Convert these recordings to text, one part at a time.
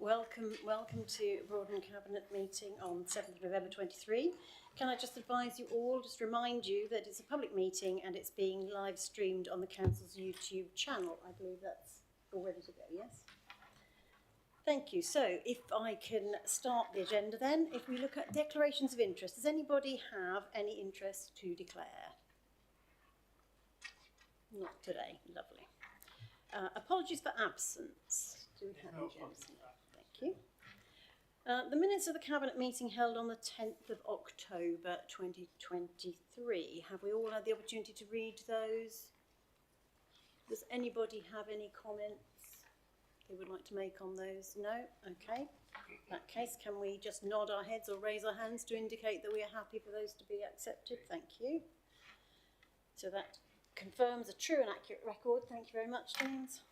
Welcome to Broadland Cabinet meeting on 7th of November 23. Can I just advise you all, just remind you that it's a public meeting and it's being live streamed on the Council's YouTube channel. I believe that's all ready to go, yes? Thank you. So if I can start the agenda then, if we look at declarations of interest, does anybody have any interest to declare? Not today, lovely. Apologies for absence. Do we have any, James? Thank you. The minutes of the Cabinet meeting held on the 10th of October 2023. Have we all had the opportunity to read those? Does anybody have any comments they would like to make on those? No? Okay. In that case, can we just nod our heads or raise our hands to indicate that we are happy for those to be accepted? Thank you. So that confirms a true and accurate record. Thank you very much, James.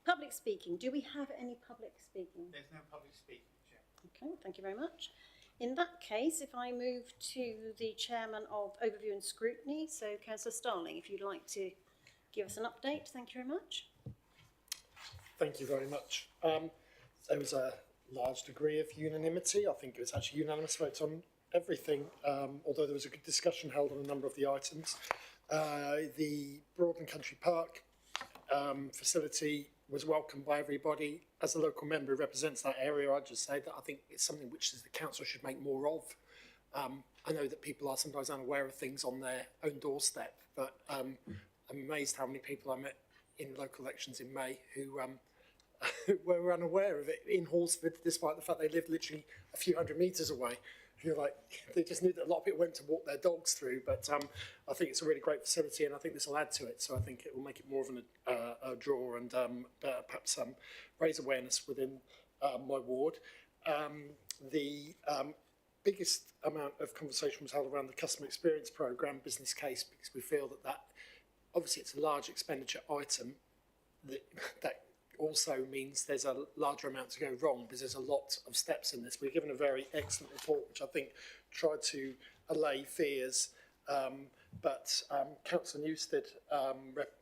Public speaking. Do we have any public speaking? There's no public speaking, Chair. Okay, thank you very much. In that case, if I move to the Chairman of Overview and Scrutiny, so Councillor Starling, if you'd like to give us an update, thank you very much. Thank you very much. There was a large degree of unanimity. I think it was actually unanimous vote on everything, although there was a good discussion held on a number of the items. The Broadland Country Park facility was welcomed by everybody. As a local member who represents that area, I'd just say that I think it's something which the council should make more of. I know that people are sometimes unaware of things on their own doorstep, but I'm amazed how many people I met in local elections in May who were unaware of it in Horsford, despite the fact they lived literally a few hundred metres away. You're like, they just knew that a lot of people went to walk their dogs through, but I think it's a really great facility and I think this will add to it, so I think it will make it more of a draw and perhaps raise awareness within my ward. The biggest amount of conversation was held around the customer experience programme business case, because we feel that obviously it's a large expenditure item that also means there's a larger amount to go wrong because there's a lot of steps in this. We've given a very excellent report which I think tried to allay fears, but Councillor Newstead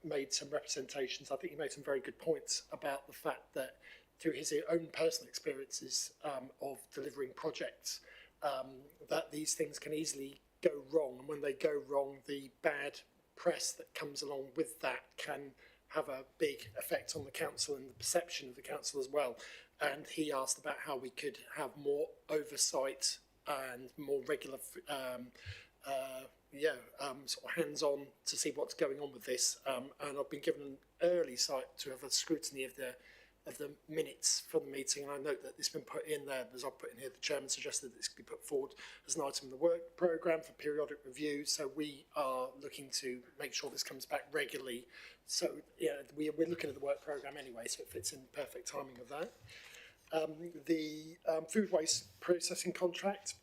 made some representations. I think he made some very good points about the fact that through his own personal experiences of delivering projects, that these things can easily go wrong, and when they go wrong, the bad press that comes along with that can have a big effect on the council and the perception of the council as well. And he asked about how we could have more oversight and more regular, sort of hands-on to see what's going on with this. And I've been given an early sight to have a scrutiny of the minutes from the meeting, and I note that this has been put in there, as I've put in here, the Chairman suggested that this could be put forward as an item in the work programme for periodic review, so we are looking to make sure this comes back regularly. So yeah, we're looking at the work programme anyway, so it fits in perfect timing of that. The food waste processing contract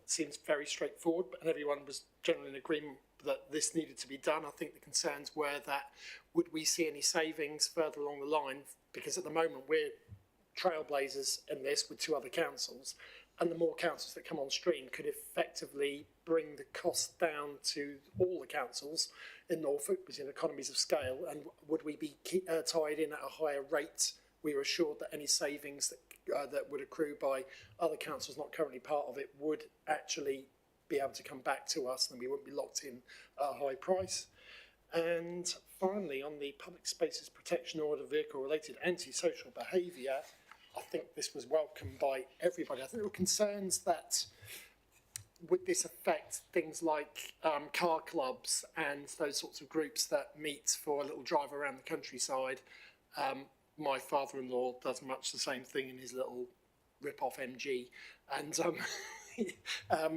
seems very straightforward, and everyone was generally in agreement that this needed to be done. I think the concerns were that would we see any savings further along the line, because at the moment we're trailblazers in this with two other councils, and the more councils that come on stream could effectively bring the cost down to all the councils in Norfolk, because in economies of scale, and would we be tied in at a higher rate? We were assured that any savings that would accrue by other councils not currently part of it would actually be able to come back to us, and we wouldn't be locked in a high price. And finally, on the public spaces protection order, vehicle-related antisocial behaviour, I think this was welcomed by everybody. I think there were concerns that would this affect things like car clubs and those sorts of groups that meet for a little drive around the countryside. My father-in-law does much the same thing in his little rip-off MG, and I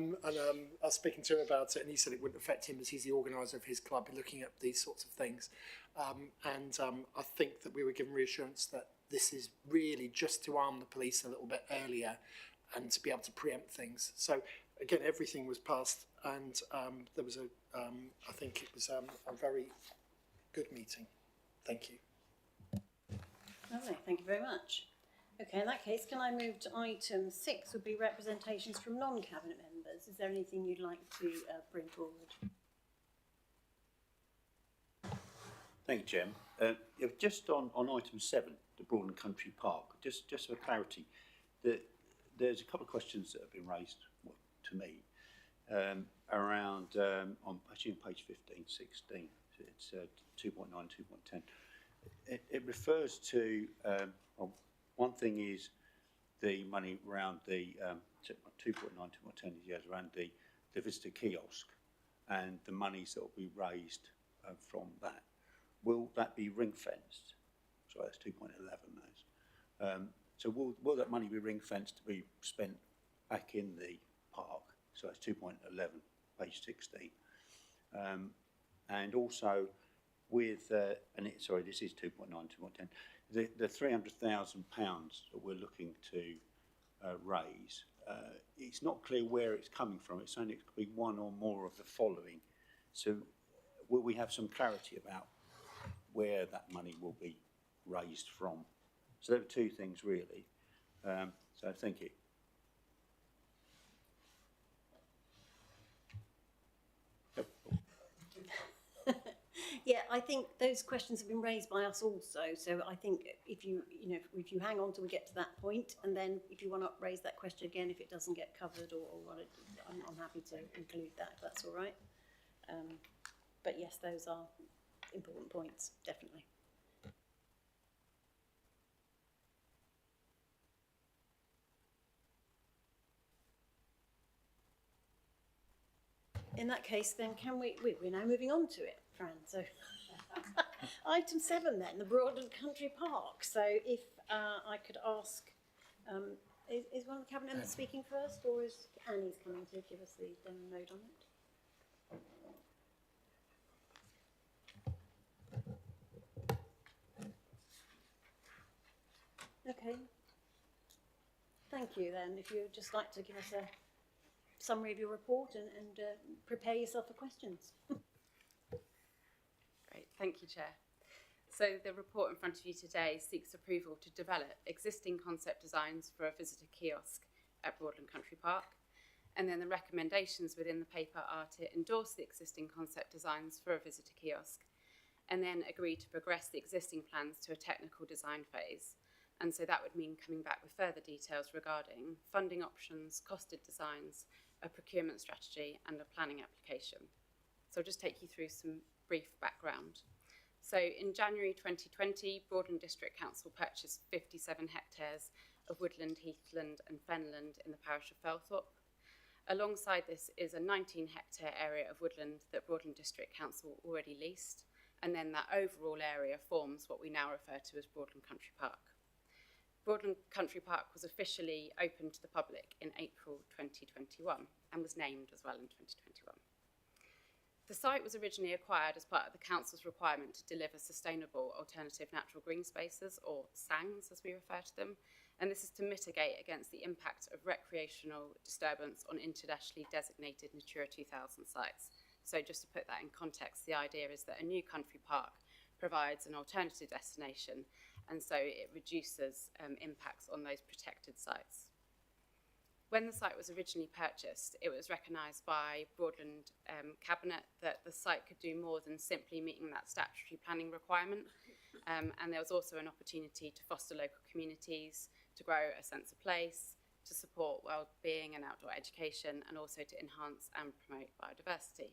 was speaking to him about it, and he said it wouldn't affect him as he's the organiser of his club, looking at these sorts of things. I think that we were given reassurance that this is really just to arm the police a little bit earlier and to be able to preempt things. So again, everything was passed, and there was I think it was a very good meeting. Thank you. Lovely, thank you very much. Okay, in that case, can I move to item 6, would be representations from non-cabinet members. Is there anything you'd like to bring forward? Thank you, Jim. Just on item 7, the Broadland Country Park, just for clarity, there's a couple of questions that have been raised to me around, on actually on page 15, 16, it's 2.9, 2.10. It refers to, well, one thing is the money around the 2.9, 2.10 is around the visitor kiosk and the monies that will be raised from that. Will that be ring fenced? Sorry, that's 2.11. So will that money be ring fenced to be spent back in the park? So that's 2.11, page 16. And also with, sorry, this is 2.9, 2.10. The £300,000 that we're looking to raise, it's not clear where it's coming from. It's saying it could be one or more of the following. So will we have some clarity about where that money will be raised from? So there are two things really. So thank you. Yeah, I think those questions have been raised by us also. So I think if you hang on till we get to that point, and then if you want to raise that question again, if it doesn't get covered or what, I'm happy to include that if that's all right. But yes, those are important points, definitely. In that case, then we're now moving on to it, Fran. So item 7 then, the Broadland Country Park. So if I could ask, is one of the Cabinet members speaking first, or is Annie's coming to give us the download on it? Okay. Thank you then. If you'd just like to give us a summary of your report and prepare yourself for questions. Great, thank you, Chair. So the report in front of you today seeks approval to develop existing concept designs for a visitor kiosk at Broadland Country Park. And then the recommendations within the paper are to endorse the existing concept designs for a visitor kiosk and then agree to progress the existing plans to a technical design phase. And so that would mean coming back with further details regarding funding options, costed designs, a procurement strategy and a planning application. So I'll just take you through some brief background. So in January 2020, Broadland District Council purchased 57 hectares of woodland, heathland and fenland in the parish of Felthorpe. Alongside this is a 19-hectare area of woodland that Broadland District Council already leased, and then that overall area forms what we now refer to as Broadland Country Park. Broadland Country Park was officially opened to the public in April 2021 and was named as well in 2021. The site was originally acquired as part of the Council's requirement to deliver sustainable alternative natural green spaces, or SANGs as we refer to them, and this is to mitigate against the impact of recreational disturbance on internationally designated Natura 2000 sites. So just to put that in context, the idea is that a new country park provides an alternative destination, and so it reduces impacts on those protected sites. When the site was originally purchased, it was recognised by Broadland Cabinet that the site could do more than simply meeting that statutory planning requirement, and there was also an opportunity to foster local communities, to grow a sense of place, to support well-being and outdoor education, and also to enhance and promote biodiversity.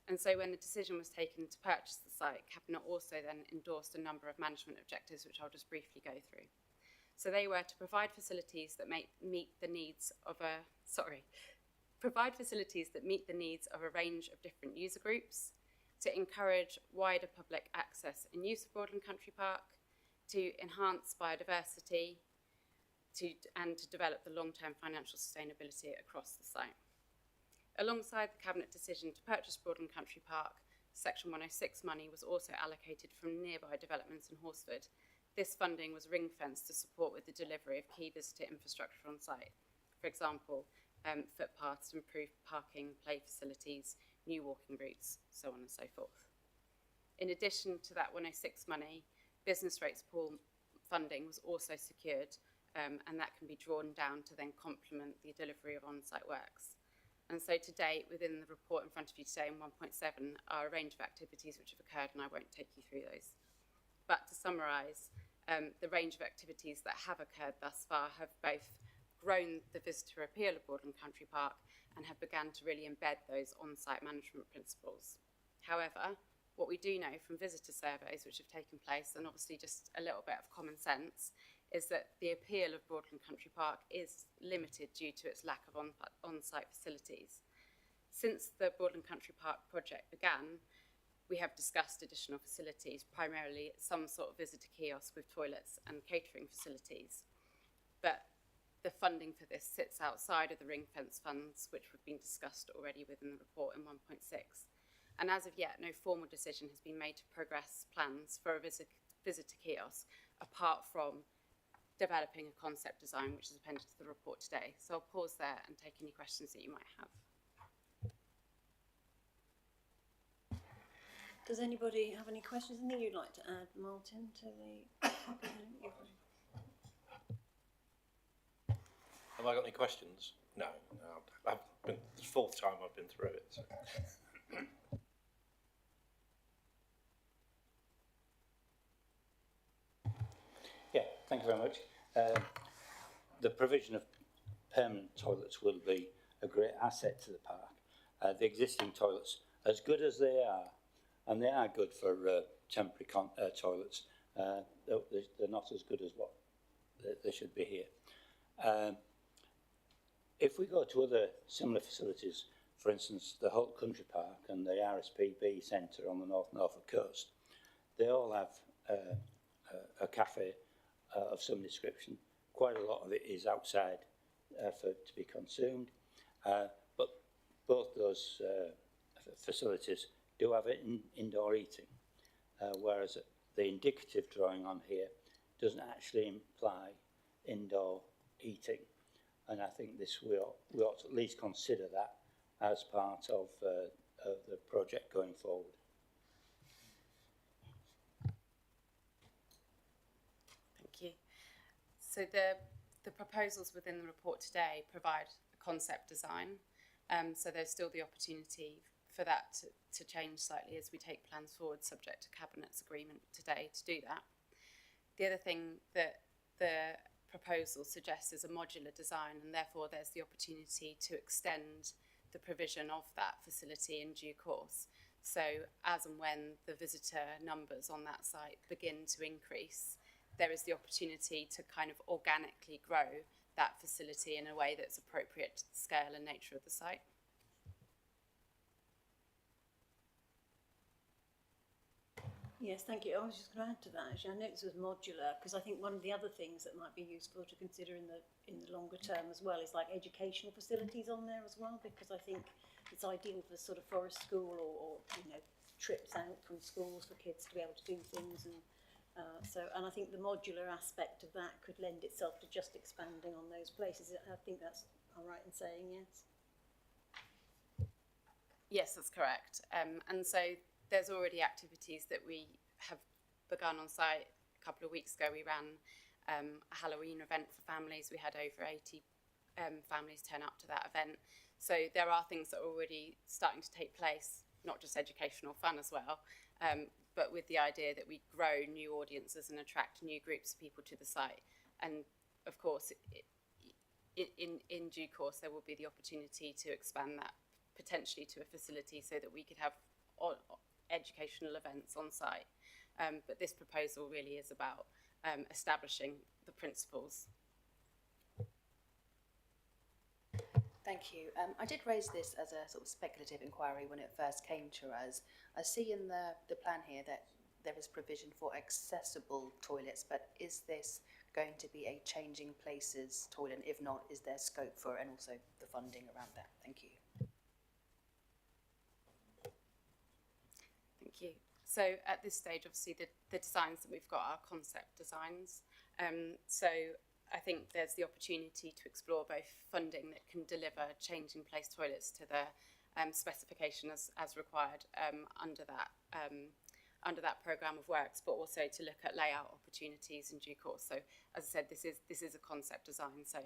And so when the decision was taken to purchase the site, Cabinet also then endorsed a number of management objectives, which I'll just briefly go through. So they were to provide facilities that meet the needs of a range of different user groups, to encourage wider public access and use of Broadland Country Park, to enhance biodiversity, and to develop the long-term financial sustainability across the site. Alongside the Cabinet decision to purchase Broadland Country Park, Section 106 money was also allocated from nearby developments in Horsford. This funding was ring-fenced to support with the delivery of key visitor infrastructure on site. For example, footpaths, improved parking, play facilities, new walking routes, so on and so forth. In addition to that 106 money, business rates pool funding was also secured, and that can be drawn down to then complement the delivery of on-site works. And so to date, within the report in front of you today in 1.7 are a range of activities which have occurred, and I won't take you through those. But to summarise, the range of activities that have occurred thus far have both grown the visitor appeal of Broadland Country Park and have begun to really embed those on-site management principles. However, what we do know from visitor surveys which have taken place, and obviously just a little bit of common sense, is that the appeal of Broadland Country Park is limited due to its lack of on-site facilities. Since the Broadland Country Park project began, we have discussed additional facilities, primarily some sort of visitor kiosk with toilets and catering facilities. But the funding for this sits outside of the ring fence funds, which have been discussed already within the report in 1.6. And as of yet, no formal decision has been made to progress plans for a visitor kiosk, apart from developing a concept design, which is appended to the report today. So I'll pause there and take any questions that you might have. Does anybody have any questions? Anything you'd like to add, Martin, to the... Have I got any questions? No. I've been, it's the fourth time I've been through it. So. Yeah, thank you very much. The provision of permanent toilets will be a great asset to the park. The existing toilets, as good as they are, and they are good for temporary toilets, they're not as good as what they should be here. If we go to other similar facilities, for instance, the Holt Country Park and the RSPB Centre on the Norfolk coast, they all have a cafe of some description. Quite a lot of it is outside to be consumed, but both those facilities do have indoor eating, whereas the indicative drawing on here doesn't actually imply indoor eating. And I think we ought to at least consider that as part of the project going forward. Thank you. So the proposals within the report today provide a concept design. So there's still the opportunity for that to change slightly as we take plans forward, subject to Cabinet's agreement today to do that. The other thing that the proposal suggests is a modular design, and therefore there's the opportunity to extend the provision of that facility in due course. So as and when the visitor numbers on that site begin to increase, there is the opportunity to kind of organically grow that facility in a way that's appropriate to the scale and nature of the site. Yes, thank you. I was just going to add to that, actually. I noticed it was modular, because I think one of the other things that might be useful to consider in the longer term as well is like educational facilities on there as well, because I think it's ideal for sort of forest school or you know, trips out from schools for kids to be able to do things, and and I think the modular aspect of that could lend itself to just expanding on those places. I think that's all right in saying, yes. Yes, that's correct. And so there's already activities that we have begun on site. A couple of weeks ago, we ran a Halloween event for families. We had over 80 families turn up to that event. So there are things that are already starting to take place, not just educational fun as well, but with the idea that we grow new audiences and attract new groups of people to the site. And of course, in due course, there will be the opportunity to expand that potentially to a facility so that we could have educational events on site. But this proposal really is about establishing the principles. Thank you. I did raise this as a sort of speculative inquiry when it first came to us. I see in the plan here that there is provision for accessible toilets, but is this going to be a changing places toilet? And if not, is there scope for, and also the funding around that? Thank you. Thank you. So at this stage, obviously, the designs that we've got are concept designs. So I think there's the opportunity to explore both funding that can deliver changing place toilets to the specification as required under that programme of works, but also to look at layout opportunities in due course. So as I said, this is a concept design. So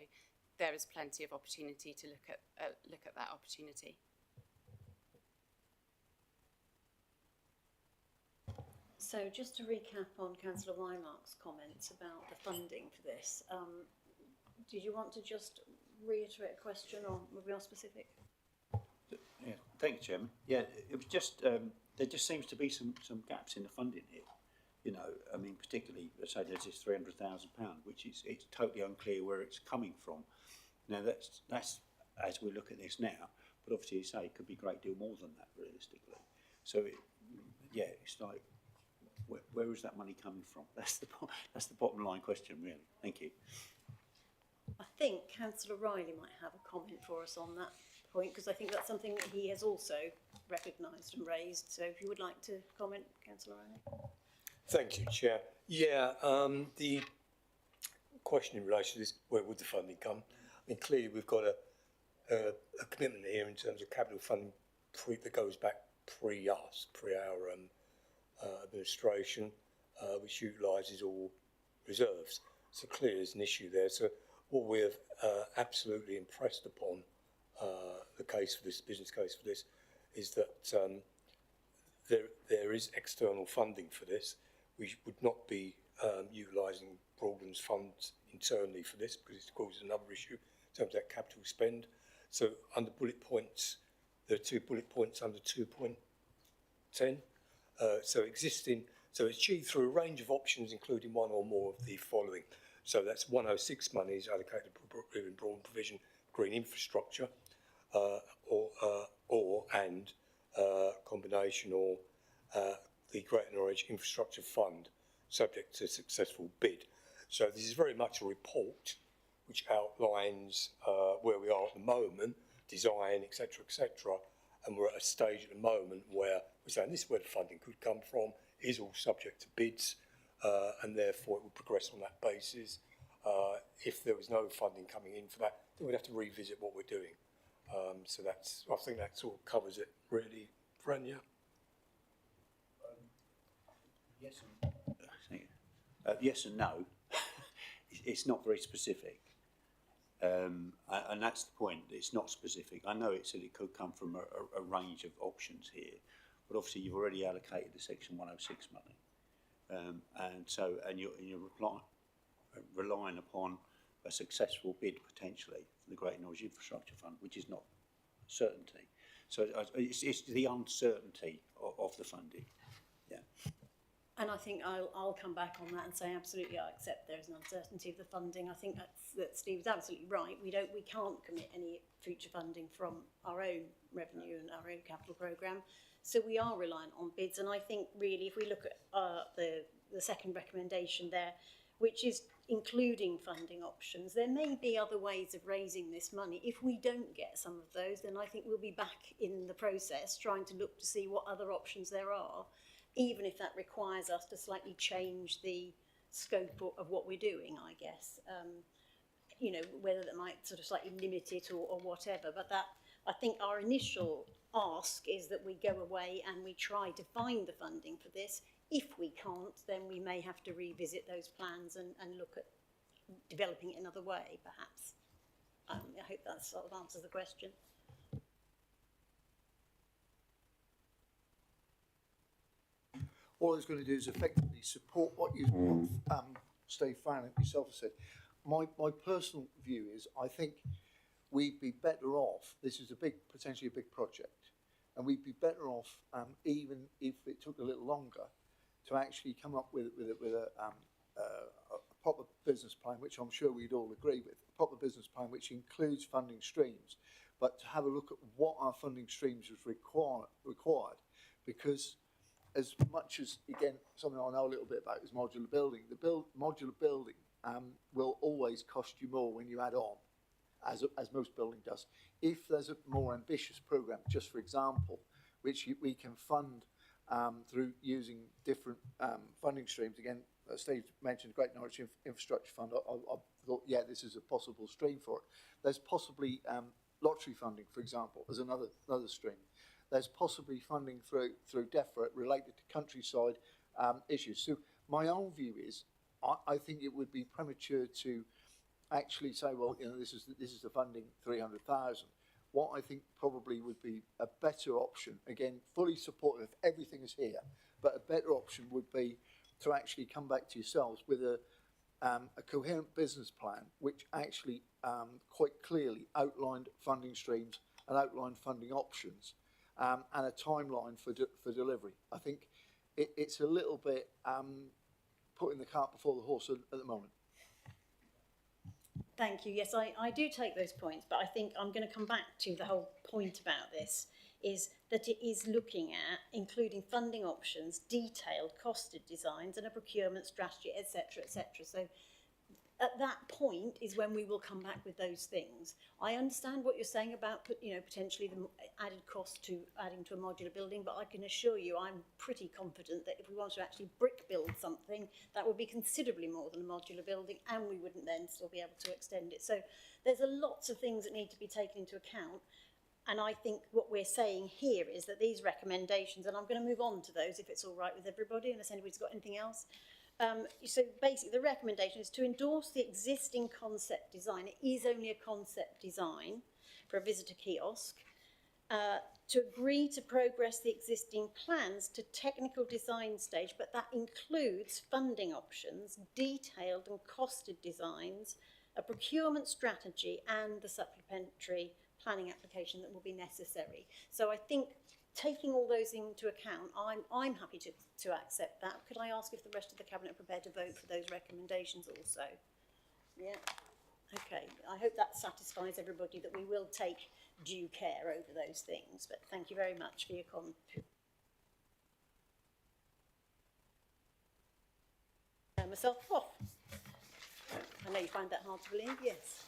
there is plenty of opportunity to look at that opportunity. So just to recap on Councillor Wymark's comments about the funding for this, did you want to just reiterate a question or be more specific? Yeah, thank you, Chairman. Yeah, it was just there just seems to be some gaps in the funding here. You know, I mean, particularly, let's say there's this £300,000, which it's totally unclear where it's coming from. Now that's as we look at this now, but obviously, you say it could be a great deal more than that, realistically. So, it's like, where is that money coming from? That's the bottom line question, really. Thank you. I think Councillor Riley might have a comment for us on that point, because I think that's something that he has also recognised and raised. So if you would like to comment, Councillor Riley. Thank you, Chair. Yeah, the question in relation to this, where would the funding come? I mean, clearly we've got a commitment here in terms of capital funding that goes back pre-us, pre-our administration, which utilises all reserves. So clearly there's an issue there. So what we've absolutely impressed upon the case for this, business case for this, is that there is external funding for this. We would not be utilising Broadland's funds internally for this, because it causes another issue in terms of that capital spend. So under bullet points, there are 2 bullet points under 2.10. So it's achieved through a range of options, including one or more of the following. So that's 106 monies allocated in Broadland provision green infrastructure, and combination or the Greater Norwich Infrastructure Fund, subject to successful bid. So this is very much a report which outlines where we are at the moment, design, etc., and we're at a stage at the moment where we're saying this is where the funding could come from, is all subject to bids, and therefore it will progress on that basis. If there was no funding coming in for that, then we'd have to revisit what we're doing. So I think that sort of covers it really, Fran, yeah? Yes and no. It's not very specific, and that's the point. It's not specific. I know it said it could come from a range of options here, but obviously you've already allocated the Section 106 money, and you're relying upon a successful bid potentially for the Greater Norwich Infrastructure Fund, which is not certainty. So it's the uncertainty of the funding. Yeah. And I think I'll come back on that and say absolutely I accept there is an uncertainty of the funding. I think that Steve's absolutely right. We can't commit any future funding from our own revenue and our own capital programme. So we are reliant on bids. And I think really if we look at the second recommendation there, which is including funding options, there may be other ways of raising this money. If we don't get some of those, then I think we'll be back in the process trying to look to see what other options there are, even if that requires us to slightly change the scope of what we're doing, I guess. You know, whether that might sort of slightly limit it or whatever. But that, I think our initial ask is that we go away and we try to find the funding for this. If we can't, then we may have to revisit those plans and look at developing it another way, perhaps. I hope that sort of answers the question. All I was going to do is effectively support what Steve Farron and yourself have said. My personal view is I think we'd be better off, this is potentially a big project, and we'd be better off, even if it took a little longer, to actually come up with a proper business plan, which I'm sure we'd all agree with, a proper business plan which includes funding streams, but to have a look at what our funding streams is required, because as much as, again, something I know a little bit about is modular building, modular building will always cost you more when you add on, as most building does. If there's a more ambitious programme, just for example, which we can fund through using different funding streams. Again, Steve mentioned Great Norwich Infrastructure Fund. I thought, yeah, this is a possible stream for it. There's possibly lottery funding, for example, as another stream. There's possibly funding through DEFRA related to countryside issues. So my own view is, I think it would be premature to actually say, well, you know, this is the funding, 300,000. What I think probably would be a better option, again, fully supportive of everything is here, but a better option would be to actually come back to yourselves with a coherent business plan, which actually quite clearly outlined funding streams and outlined funding options, and a timeline for delivery. I think it's a little bit putting the cart before the horse at the moment. Thank you. Yes, I do take those points, but I think I'm going to come back to the whole point about this is that it is looking at including funding options, detailed costed designs and a procurement strategy, etc., etc. So at that point is when we will come back with those things. I understand what you're saying about, you know, potentially the added cost to adding to a modular building, but I can assure you I'm pretty confident that if we want to actually brick build something, that would be considerably more than a modular building, and we wouldn't then still be able to extend it. So there's lots of things that need to be taken into account. And I think what we're saying here is that these recommendations, and I'm going to move on to those if it's all right with everybody, unless anybody's got anything else. So basically the recommendation is to endorse the existing concept design. It is only a concept design for a visitor kiosk. To agree to progress the existing plans to technical design stage, but that includes funding options, detailed and costed designs, a procurement strategy and the supplementary planning application that will be necessary. So I think taking all those into account, I'm happy to accept that. Could I ask if the rest of the Cabinet are prepared to vote for those recommendations also? Yeah. Okay. I hope that satisfies everybody that we will take due care over those things. But thank you very much for your comment. Myself off. I know you find that hard to believe. Yes.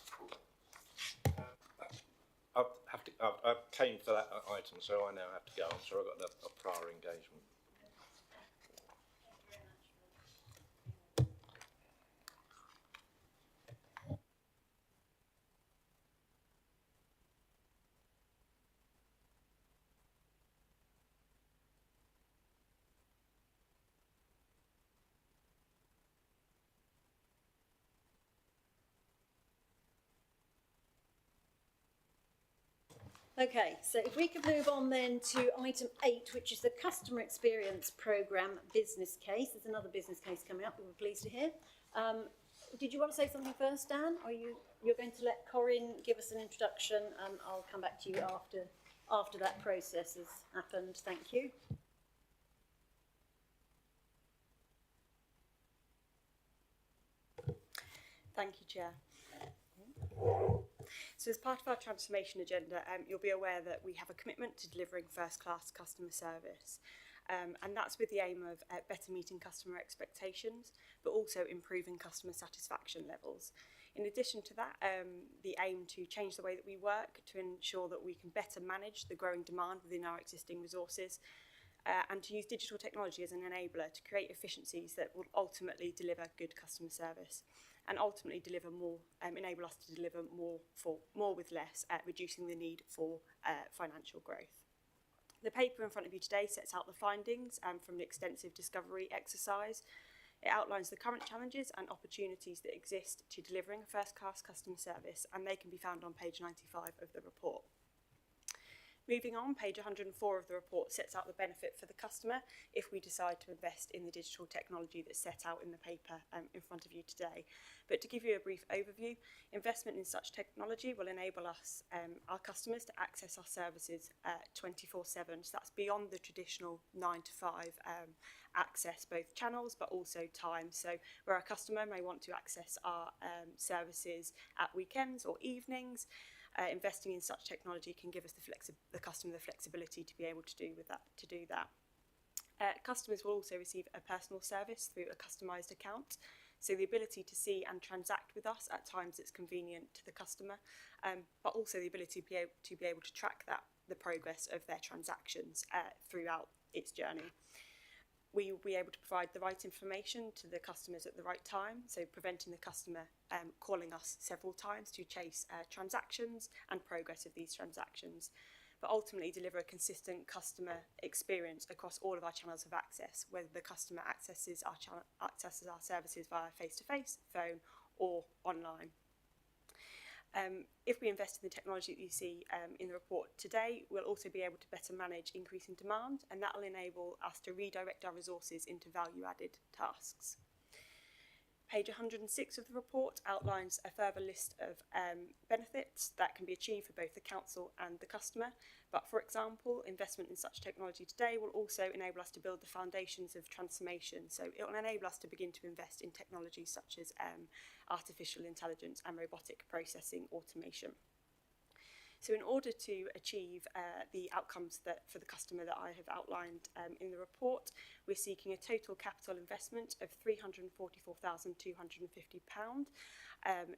I came for that item, so I now have to go. I'm sorry, I've got a prior engagement. Okay, so if we could move on then to item 8, which is the Customer Experience Programme business case. There's another business case coming up, we were pleased to hear. Did you want to say something first, Dan? Or you're going to let Corinne give us an introduction, and I'll come back to you after that process has happened. Thank you. Thank you, Chair. So as part of our transformation agenda, you'll be aware that we have a commitment to delivering first-class customer service. And that's with the aim of better meeting customer expectations, but also improving customer satisfaction levels. In addition to that, the aim to change the way that we work to ensure that we can better manage the growing demand within our existing resources, and to use digital technology as an enabler to create efficiencies that will ultimately deliver good customer service and ultimately deliver more, enable us to deliver more with less, reducing the need for financial growth. The paper in front of you today sets out the findings from the extensive discovery exercise. It outlines the current challenges and opportunities that exist to delivering a first-class customer service, and they can be found on page 95 of the report. Moving on, page 104 of the report sets out the benefit for the customer if we decide to invest in the digital technology that's set out in the paper in front of you today. But to give you a brief overview, investment in such technology will enable us, our customers, to access our services 24/7. So that's beyond the traditional 9 to 5 access, both channels but also time. So where a customer may want to access our services at weekends or evenings, investing in such technology can give us the customer the flexibility to be able to do that. Customers will also receive a personal service through a customised account, so the ability to see and transact with us at times that's convenient to the customer, but also the ability to be able to track the progress of their transactions throughout its journey. We will be able to provide the right information to the customers at the right time, so preventing the customer calling us several times to chase transactions and progress of these transactions, but ultimately deliver a consistent customer experience across all of our channels of access, whether the customer accesses our services via face-to-face, phone or online. If we invest in the technology that you see in the report today, we'll also be able to better manage increasing demand, and that will enable us to redirect our resources into value-added tasks. Page 106 of the report outlines a further list of benefits that can be achieved for both the council and the customer. But for example, investment in such technology today will also enable us to build the foundations of transformation. So it will enable us to begin to invest in technologies such as artificial intelligence and robotic processing automation. So in order to achieve the outcomes that for the customer that I have outlined in the report, we're seeking a total capital investment of £344,250.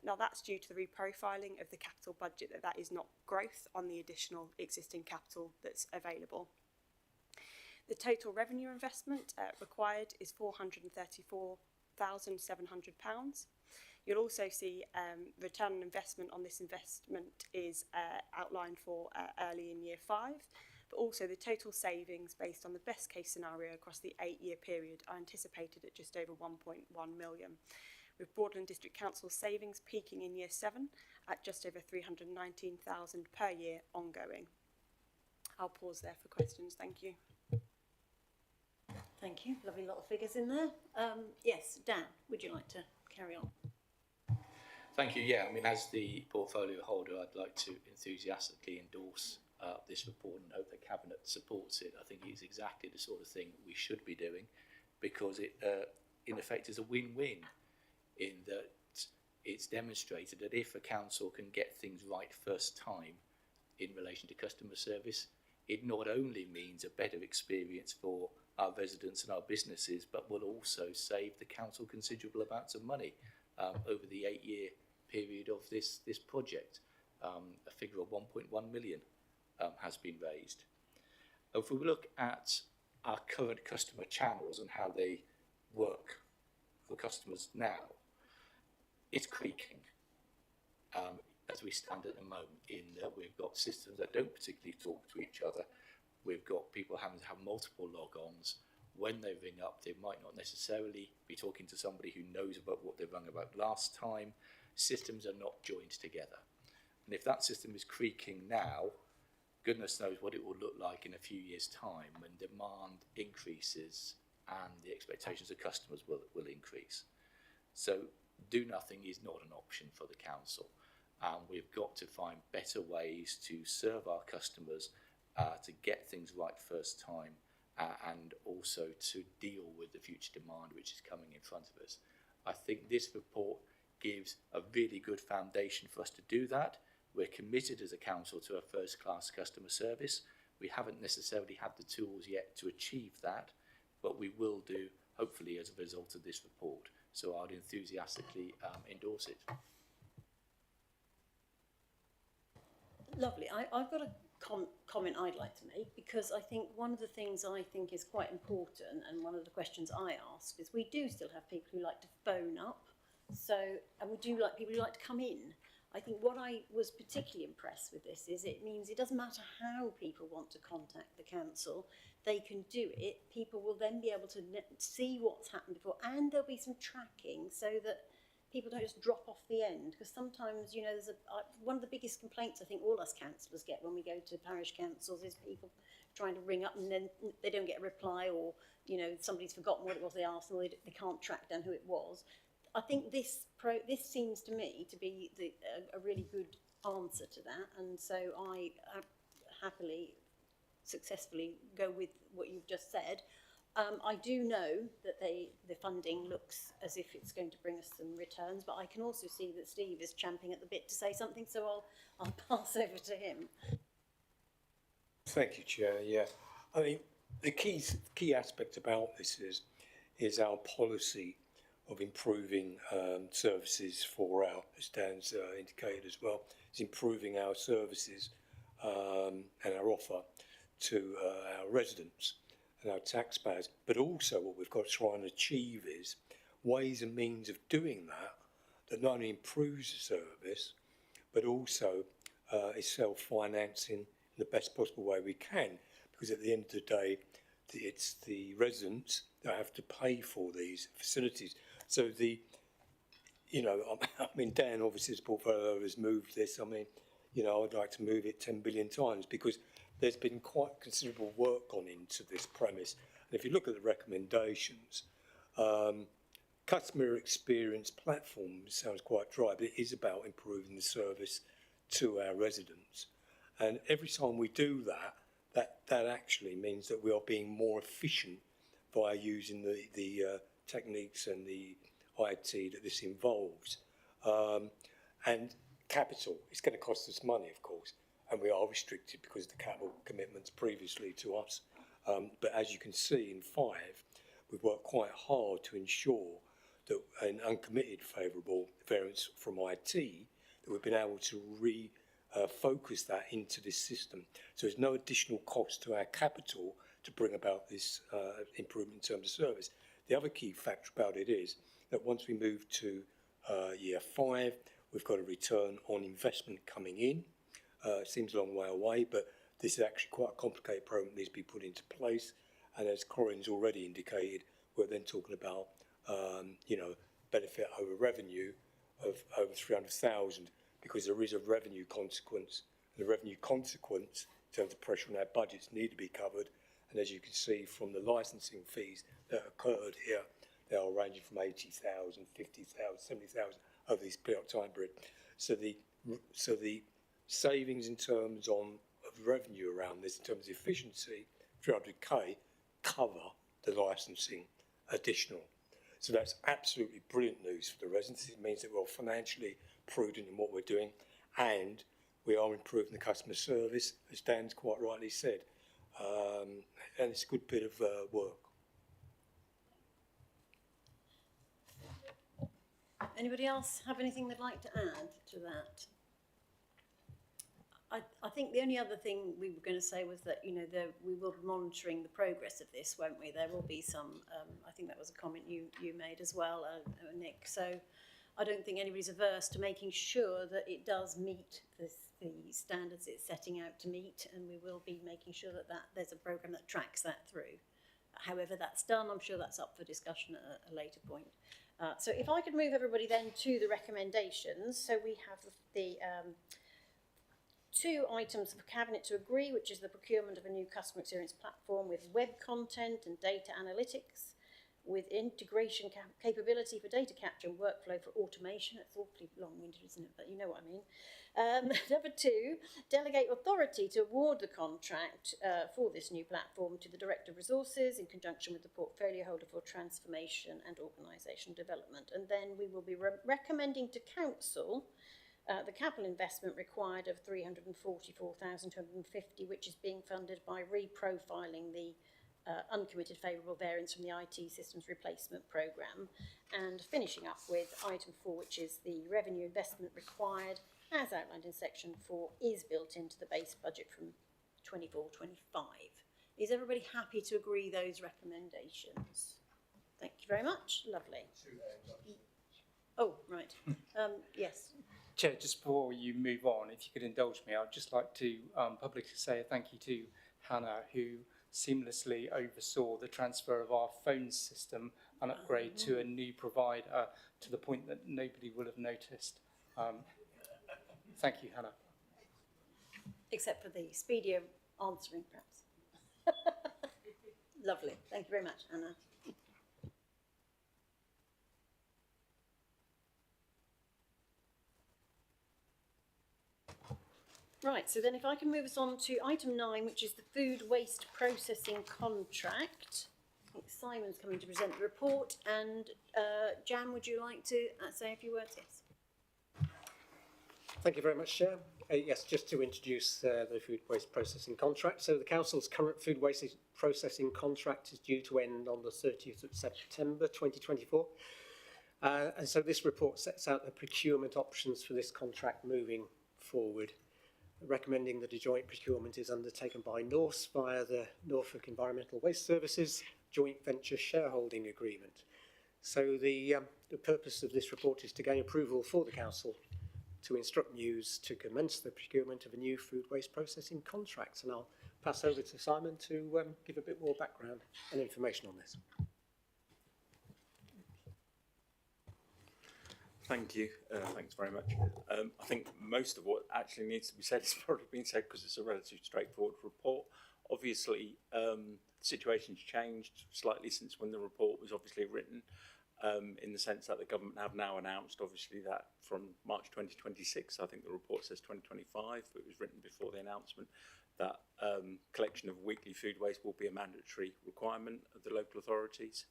Now that's due to the reprofiling of the capital budget, that is not growth on the additional existing capital that's available. The total revenue investment required is £434,700. You'll also see return on investment on this investment is outlined for early in year 5, but also the total savings based on the best case scenario across the 8-year period are anticipated at just over 1.1 million, with Broadland District Council savings peaking in year 7 at just over 319,000 per year ongoing. I'll pause there for questions. Thank you. Thank you. Lovely lot of figures in there. Yes, Dan, would you like to carry on? Thank you. Yeah, I mean, as the portfolio holder, I'd like to enthusiastically endorse this report and hope that Cabinet supports it. I think it's exactly the sort of thing we should be doing, because it, in effect, is a win-win in that it's demonstrated that if a council can get things right first time in relation to customer service, it not only means a better experience for our residents and our businesses, but will also save the council considerable amounts of money over the 8-year period of this project. A figure of 1.1 million has been raised. If we look at our current customer channels and how they work for customers now, it's creaking as we stand at the moment, in that we've got systems that don't particularly talk to each other. We've got people having to have multiple log-ons. When they ring up, they might not necessarily be talking to somebody who knows about what they rang about last time. Systems are not joined together. And if that system is creaking now, goodness knows what it will look like in a few years' time when demand increases and the expectations of customers will increase. So do nothing is not an option for the council. We've got to find better ways to serve our customers, to get things right first time, and also to deal with the future demand which is coming in front of us. I think this report gives a really good foundation for us to do that. We're committed as a council to a first-class customer service. We haven't necessarily had the tools yet to achieve that, but we will do, hopefully, as a result of this report. So I'd enthusiastically endorse it. Lovely. I've got a comment I'd like to make, because I think one of the things I think is quite important, and one of the questions I ask, is we do still have people who like to phone up, and we do like people who like to come in. I think what I was particularly impressed with this is it means it doesn't matter how people want to contact the council, they can do it. People will then be able to see what's happened before, and there'll be some tracking so that people don't just drop off the end, because sometimes, you know, there's one of the biggest complaints I think all us councillors get when we go to parish councils is people trying to ring up and then they don't get a reply, or, you know, somebody's forgotten what it was they asked, or they can't track down who it was. I think this seems to me to be a really good answer to that, and so I happily, successfully go with what you've just said. I do know that the funding looks as if it's going to bring us some returns, but I can also see that Steve is champing at the bit to say something, so I'll pass over to him. Thank you, Chair. Yeah, I mean, the key aspect about this is our policy of improving services for our, as Dan's indicated as well, is improving our services and our offer to our residents and our taxpayers. But also what we've got to try and achieve is ways and means of doing that not only improves the service, but also is self-financing in the best possible way we can. Because at the end of the day, it's the residents that have to pay for these facilities. So you know, I mean, Dan obviously as portfolio has moved this. I mean, you know, I'd like to move it 10 billion times because there's been quite considerable work gone into this premise. And if you look at the recommendations, customer experience platform sounds quite dry, but it is about improving the service to our residents. And every time we do that, that actually means that we are being more efficient by using the techniques and the IT that this involves. And capital, it's going to cost us money, of course, and we are restricted because of the capital commitments previously to us. But as you can see in 5, we've worked quite hard to ensure that an uncommitted favourable variance from IT, that we've been able to focus that into this system. So there's no additional cost to our capital to bring about this improvement in terms of service. The other key factor about it is that once we move to year 5, we've got a return on investment coming in. It seems a long way away, but this is actually quite a complicated program that needs to be put into place. And as Corinne's already indicated, we're then talking about, you know, benefit over revenue of over 300,000 because there is a revenue consequence. And the revenue consequence in terms of pressure on our budgets need to be covered. And as you can see from the licensing fees that occurred here, they are ranging from 80,000, 50,000, 70,000 over this period of time period. So the savings in terms of revenue around this, in terms of efficiency, 300k, cover the licensing additional. So that's absolutely brilliant news for the residents. It means that we're financially prudent in what we're doing, and we are improving the customer service, as Dan's quite rightly said. And it's a good bit of work. Anybody else have anything they'd like to add to that? I think the only other thing we were going to say was that, you know, we will be monitoring the progress of this, won't we? There will be some, I think that was a comment you made as well, Nick. So I don't think anybody's averse to making sure that it does meet the standards it's setting out to meet, and we will be making sure that there's a programme that tracks that through. However that's done, I'm sure that's up for discussion at a later point. So if I could move everybody then to the recommendations. So we have the 2 items for Cabinet to agree, which is the procurement of a new customer experience platform with web content and data analytics, with integration capability for data capture and workflow for automation. It's awfully long-winded, isn't it? But you know what I mean. Number 2, delegate authority to award the contract for this new platform to the Director of Resources in conjunction with the portfolio holder for transformation and organisation development. And then we will be recommending to Council the capital investment required of 344,250, which is being funded by reprofiling the uncommitted favourable variance from the IT systems replacement programme, and finishing up with item 4, which is the revenue investment required, as outlined in section 4, is built into the base budget from 24-25. Is everybody happy to agree those recommendations? Thank you very much. Lovely. Oh, right. Yes. Chair, just before you move on, if you could indulge me, I'd just like to publicly say a thank you to Hannah, who seamlessly oversaw the transfer of our phone system and upgrade to a new provider to the point that nobody will have noticed. Thank you, Hannah. Except for the speedier answering, perhaps. Lovely. Thank you very much, Anna. Right, so then if I can move us on to item 9, which is the food waste processing contract. I think Simon's coming to present the report, and Jan, would you like to say a few words? Yes. Thank you very much, Chair. Yes, just to introduce the food waste processing contract. So the Council's current food waste processing contract is due to end on the 30th of September 2024. And so this report sets out the procurement options for this contract moving forward, recommending that a joint procurement is undertaken by Norse via the Norfolk Environmental Waste Services joint venture shareholding agreement. So the purpose of this report is to gain approval for the Council to instruct News to commence the procurement of a new food waste processing contract. And I'll pass over to Simon to give a bit more background and information on this. Thank you. Thanks very much. I think most of what actually needs to be said has probably been said because it's a relatively straightforward report. Obviously, the situation's changed slightly since when the report was obviously written, in the sense that the government have now announced, obviously, that from March 2026, I think the report says 2025, but it was written before the announcement, that collection of weekly food waste will be a mandatory requirement of the local authorities.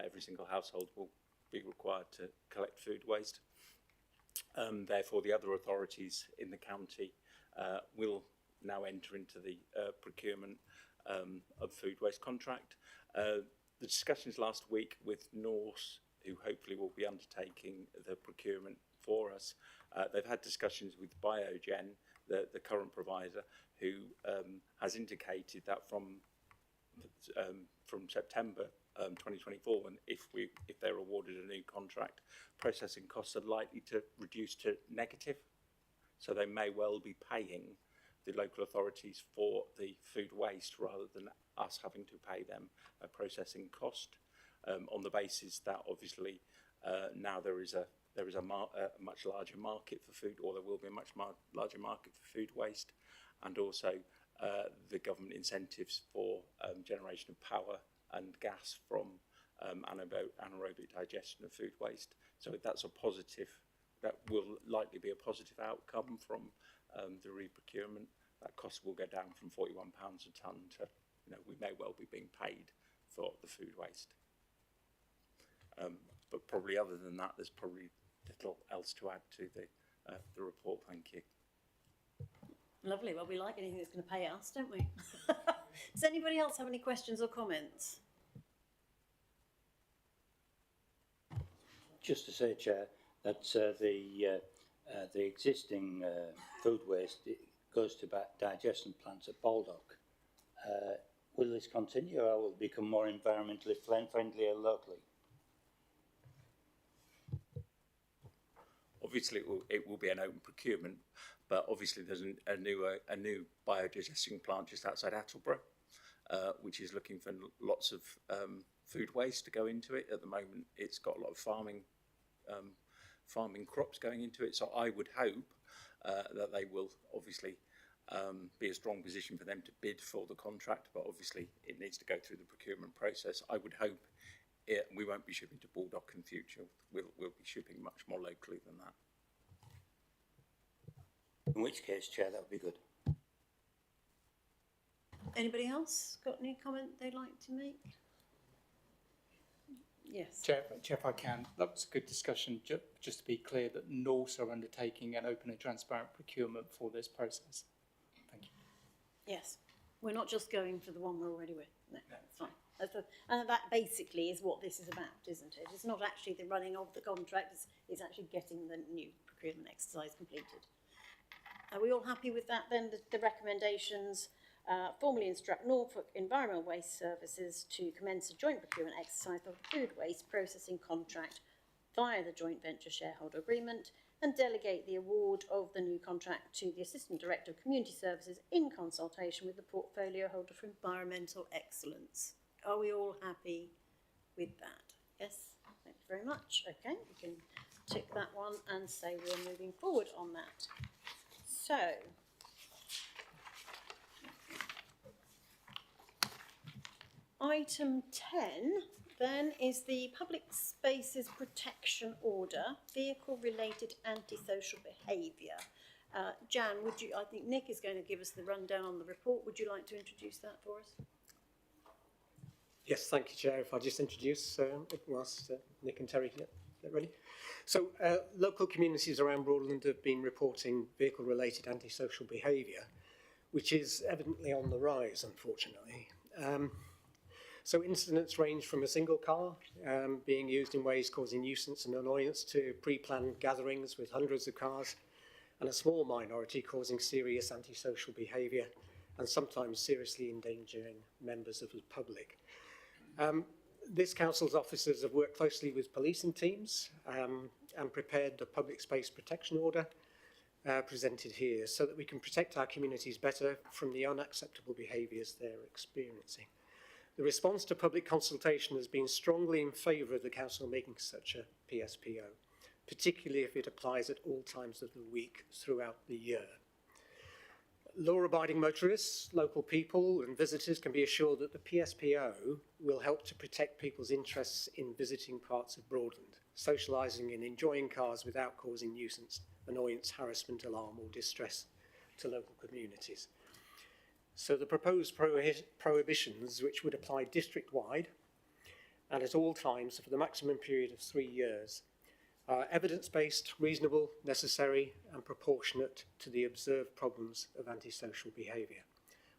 Every single household will be required to collect food waste. Therefore, the other authorities in the county will now enter into the procurement of food waste contract. The discussions last week with Norse, who hopefully will be undertaking the procurement for us, they've had discussions with Biogen, the current provider, who has indicated that from September 2024, and if they're awarded a new contract, processing costs are likely to reduce to negative. So they may well be paying the local authorities for the food waste rather than us having to pay them a processing cost, on the basis that obviously now there is a much larger market for food, or there will be a much larger market for food waste, and also the government incentives for generation of power and gas from anaerobic digestion of food waste. So that's a positive, that will likely be a positive outcome from the re-procurement. That cost will go down from £41 a tonne to, we may well be being paid for the food waste. But probably other than that, there's probably little else to add to the report. Thank you. Lovely. Well, we like anything that's going to pay us, don't we? Does anybody else have any questions or comments? Just to say, Chair, that the existing food waste goes to digestion plants at Baldock. Will this continue, or will it become more environmentally friendlier locally? Obviously, it will be an open procurement, but obviously there's a new biodigesting plant just outside Attleborough, which is looking for lots of food waste to go into it. At the moment, it's got a lot of farming crops going into it. So I would hope that they will obviously be a strong position for them to bid for the contract, but obviously it needs to go through the procurement process. I would hope we won't be shipping to Baldock in the future. We'll be shipping much more locally than that. In which case, Chair, that would be good. Anybody else got any comment they'd like to make? Yes. Chair, if I can, that was a good discussion. Just to be clear that Norse are undertaking an open and transparent procurement for this process. Thank you. Yes. We're not just going for the one we're already with. No, that's fine. And that basically is what this is about, isn't it? It's not actually the running of the contract, it's actually getting the new procurement exercise completed. Are we all happy with that then? The recommendations formally instruct Norfolk Environmental Waste Services to commence a joint procurement exercise of the food waste processing contract via the joint venture shareholder agreement, and delegate the award of the new contract to the Assistant Director of Community Services in consultation with the portfolio holder for environmental excellence. Are we all happy with that? Yes, thank you very much. Okay, we can tick that one and say we're moving forward on that. So, item 10 then is the Public Spaces Protection Order, Vehicle-Related Antisocial Behaviour. Jan, I think Nick is going to give us the rundown on the report. Would you like to introduce that for us? Yes, thank you, Chair. If I just introduce whilst Nick and Terry get ready. So, local communities around Broadland have been reporting vehicle-related antisocial behaviour, which is evidently on the rise, unfortunately. So incidents range from a single car being used in ways causing nuisance and annoyance to pre-planned gatherings with hundreds of cars, and a small minority causing serious antisocial behaviour and sometimes seriously endangering members of the public. This council's officers have worked closely with policing teams and prepared the public space protection order presented here so that we can protect our communities better from the unacceptable behaviours they're experiencing. The response to public consultation has been strongly in favour of the council making such a PSPO, particularly if it applies at all times of the week throughout the year. Law-abiding motorists, local people and visitors can be assured that the PSPO will help to protect people's interests in visiting parts of Broadland, socialising and enjoying cars without causing nuisance, annoyance, harassment, alarm or distress to local communities. So the proposed prohibitions, which would apply district-wide and at all times for the maximum period of 3 years, are evidence-based, reasonable, necessary and proportionate to the observed problems of antisocial behaviour.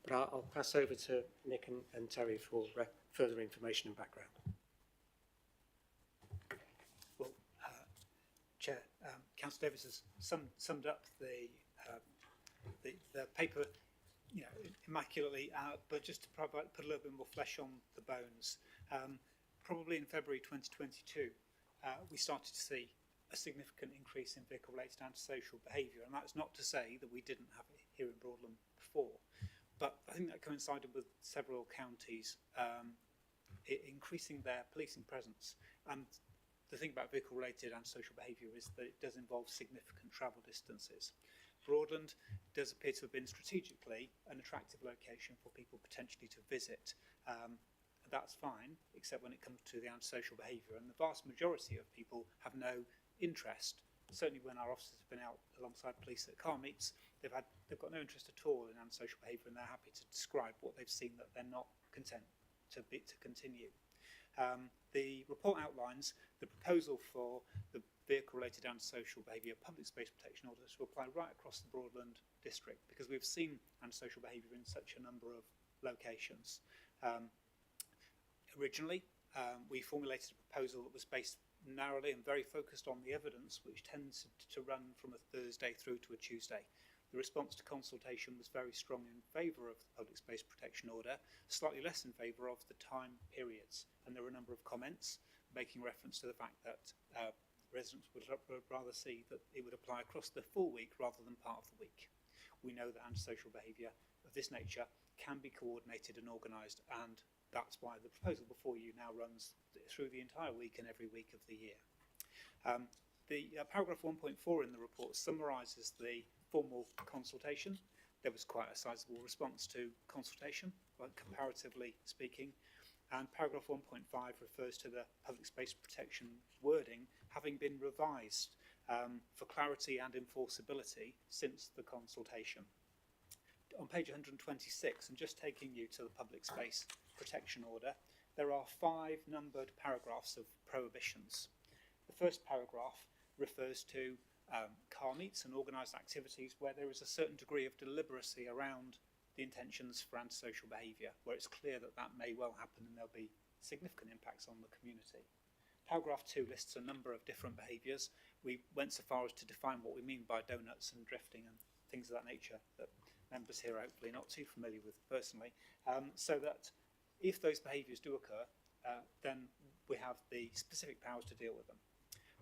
But I'll pass over to Nick and Terry for further information and background. Well, Chair, Councillor Davis has summed up the paper, immaculately, but just to put a little bit more flesh on the bones. Probably in February 2022, we started to see a significant increase in vehicle-related antisocial behaviour, and that's not to say that we didn't have it here in Broadland before, but I think that coincided with several counties increasing their policing presence. And the thing about vehicle-related antisocial behaviour is that it does involve significant travel distances. Broadland does appear to have been strategically an attractive location for people potentially to visit. That's fine, except when it comes to the antisocial behaviour, and the vast majority of people have no interest. Certainly when our officers have been out alongside police at car meets, they've got no interest at all in antisocial behaviour, and they're happy to describe what they've seen that they're not content to continue. The report outlines the proposal for the vehicle-related antisocial behaviour public space protection orders to apply right across the Broadland district, because we've seen antisocial behaviour in such a number of locations. Originally, we formulated a proposal that was based narrowly and very focused on the evidence, which tends to run from a Thursday through to a Tuesday. The response to consultation was very strong in favour of the public space protection order, slightly less in favour of the time periods. And there were a number of comments making reference to the fact that residents would rather see that it would apply across the full week rather than part of the week. We know that antisocial behaviour of this nature can be coordinated and organised, and that's why the proposal before you now runs through the entire week and every week of the year. Paragraph 1.4 in the report summarises the formal consultation. There was quite a sizable response to consultation, but comparatively speaking. And paragraph 1.5 refers to the public space protection wording having been revised for clarity and enforceability since the consultation. On page 126, and just taking you to the public space protection order, there are 5 numbered paragraphs of prohibitions. The first paragraph refers to car meets and organised activities where there is a certain degree of deliberacy around the intentions for antisocial behaviour, where it's clear that that may well happen and there'll be significant impacts on the community. Paragraph 2 lists a number of different behaviours. We went so far as to define what we mean by donuts and drifting and things of that nature that members here are hopefully not too familiar with personally, so that if those behaviours do occur, then we have the specific powers to deal with them.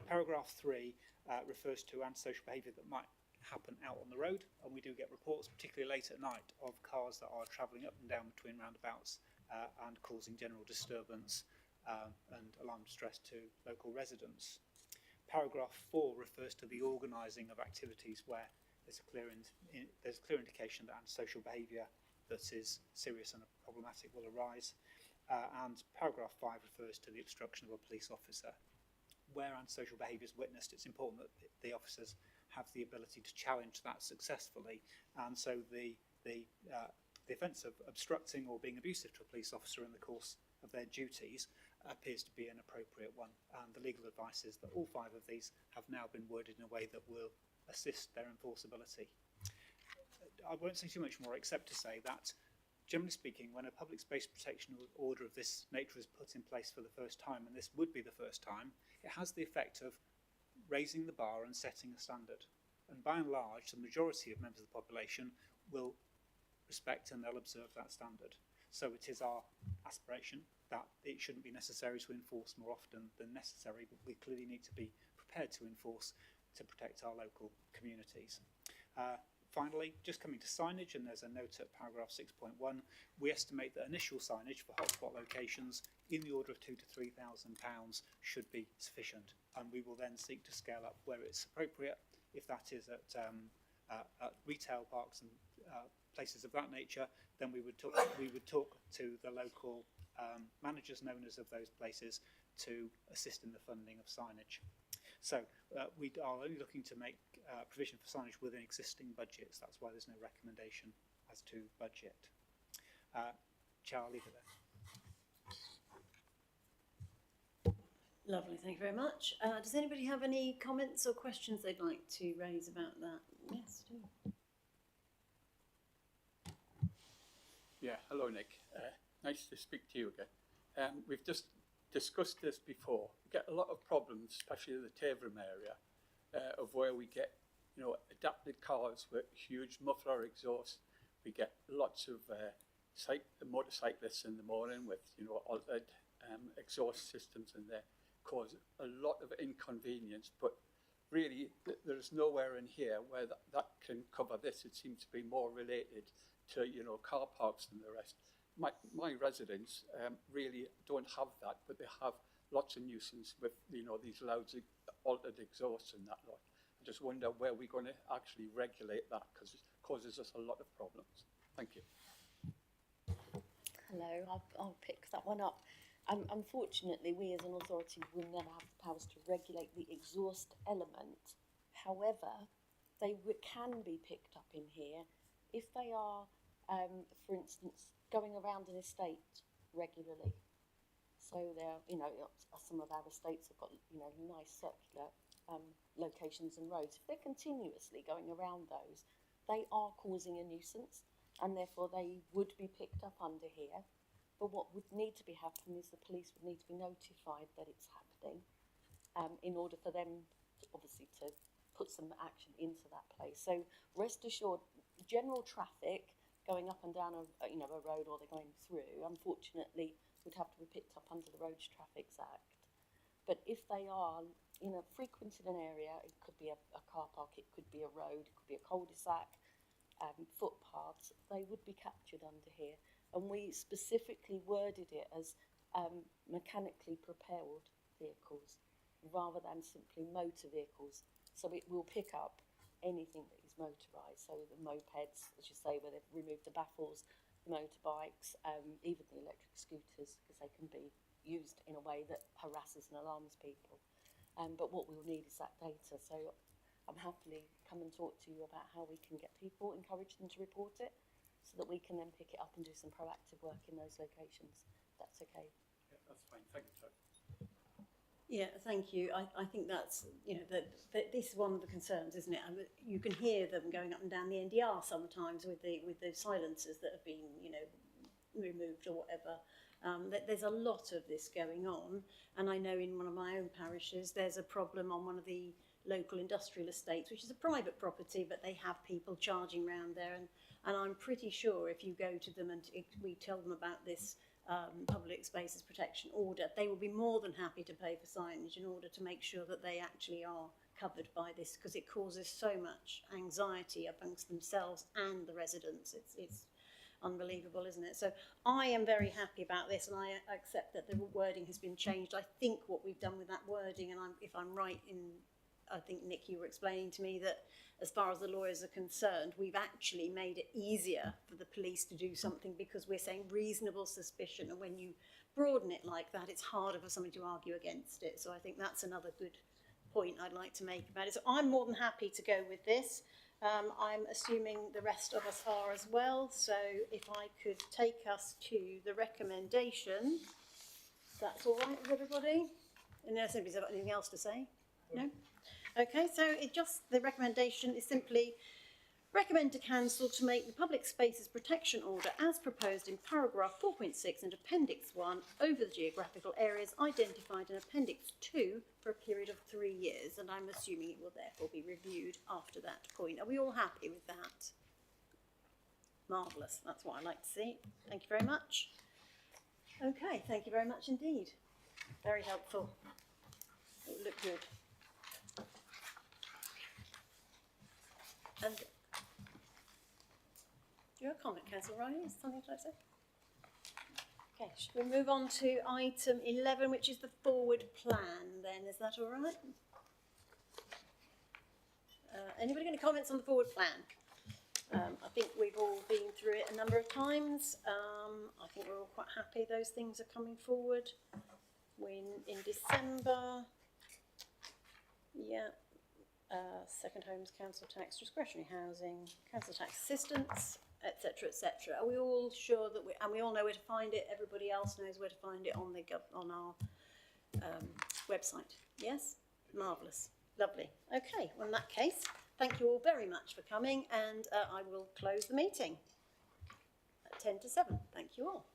Paragraph 3 refers to antisocial behaviour that might happen out on the road, and we do get reports, particularly late at night, of cars that are travelling up and down between roundabouts and causing general disturbance and alarm distress to local residents. Paragraph 4 refers to the organising of activities where there's a clear indication that antisocial behaviour that is serious and problematic will arise. And paragraph 5 refers to the obstruction of a police officer. Where antisocial behaviour is witnessed, it's important that the officers have the ability to challenge that successfully. And so the offence of obstructing or being abusive to a police officer in the course of their duties appears to be an appropriate one. And the legal advice is that all 5 of these have now been worded in a way that will assist their enforceability. I won't say too much more except to say that, generally speaking, when a public space protection order of this nature is put in place for the first time, and this would be the first time, it has the effect of raising the bar and setting a standard. And by and large, the majority of members of the population will respect and they'll observe that standard. So it is our aspiration that it shouldn't be necessary to enforce more often than necessary, but we clearly need to be prepared to enforce to protect our local communities. Finally, just coming to signage, and there's a note at paragraph 6.1, we estimate that initial signage for hotspot locations in the order of £2,000 to £3,000 should be sufficient, and we will then seek to scale up where it's appropriate. If that is at retail parks and places of that nature, then we would talk to the local managers and owners of those places to assist in the funding of signage. So we are only looking to make provision for signage within existing budgets. That's why there's no recommendation as to budget. Chair, I'll leave it there. Lovely, thank you very much. Does anybody have any comments or questions they'd like to raise about that? Yes, do. Yeah, hello Nick. Nice to speak to you again. We've just discussed this before. We get a lot of problems, especially in the Taverham area, of where we get, adapted cars with huge muffler exhausts. We get lots of motorcyclists in the morning with, altered exhaust systems in there, cause a lot of inconvenience. But really, there's nowhere in here where that can cover this. It seems to be more related to, car parks and the rest. My residents really don't have that, but they have lots of nuisance with, these loud altered exhausts and that lot. I just wonder where we're going to actually regulate that, because it causes us a lot of problems. Thank you. Hello, I'll pick that one up. Unfortunately, we as an authority will never have the powers to regulate the exhaust element. However, they can be picked up in here if they are, for instance, going around an estate regularly. So they're, some of our estates have got, nice circular locations and roads. If they're continuously going around those, they are causing a nuisance, and therefore they would be picked up under here. But what would need to be happening is the police would need to be notified that it's happening, in order for them, obviously, to put some action into that place. So rest assured, general traffic going up and down a road, or they're going through, unfortunately, would have to be picked up under the Road Traffic Act. But if they are frequented an area, it could be a car park, it could be a road, it could be a cul-de-sac, footpaths, they would be captured under here. And we specifically worded it as mechanically propelled vehicles rather than simply motor vehicles. So it will pick up anything that is motorised. So the mopeds, as you say, where they've removed the baffles, the motorbikes, even the electric scooters, because they can be used in a way that harasses and alarms people. But what we'll need is that data. So I'm happily come and talk to you about how we can get people, encourage them to report it, so that we can then pick it up and do some proactive work in those locations. That's okay. Yeah, that's fine. Thank you, sir. Yeah, thank you. I think that's, that this is one of the concerns, isn't it? And you can hear them going up and down the NDR sometimes with the silencers that have been, removed or whatever. There's a lot of this going on, and I know in one of my own parishes there's a problem on one of the local industrial estates, which is a private property, but they have people charging around there, and I'm pretty sure if you go to them and we tell them about this public spaces protection order, they will be more than happy to pay for signage in order to make sure that they actually are covered by this, because it causes so much anxiety amongst themselves and the residents. It's unbelievable, isn't it? So I am very happy about this, and I accept that the wording has been changed. I think what we've done with that wording, and if I'm right in, I think, Nick, you were explaining to me that as far as the lawyers are concerned, we've actually made it easier for the police to do something, because we're saying reasonable suspicion, and when you broaden it like that, it's harder for somebody to argue against it. So I think that's another good point I'd like to make about it. So I'm more than happy to go with this. I'm assuming the rest of us are as well. So if I could take us to the recommendation, that's all right with everybody? Unless anybody's got anything else to say? No? Okay, so the recommendation is simply recommend to council to make the public spaces protection order as proposed in paragraph 4.6 and appendix 1 over the geographical areas identified in appendix 2 for a period of 3 years, and I'm assuming it will therefore be reviewed after that point. Are we all happy with that? Marvellous, that's what I like to see. Thank you very much. Okay, thank you very much indeed. Very helpful. It will look good. And you have a comment, Councillor Riley? Something to say? Okay, should we move on to item 11, which is the forward plan then? Is that all right? Anybody got any comments on the forward plan? I think we've all been through it a number of times. I think we're all quite happy those things are coming forward. In December, yeah, second homes, council tax, discretionary housing, council tax assistance, etc., etc. Are we all sure that we all know where to find it? Everybody else knows where to find it on our website. Yes, marvellous, lovely. Okay, well in that case, thank you all very much for coming, and I will close the meeting at 10 to 7. Thank you all.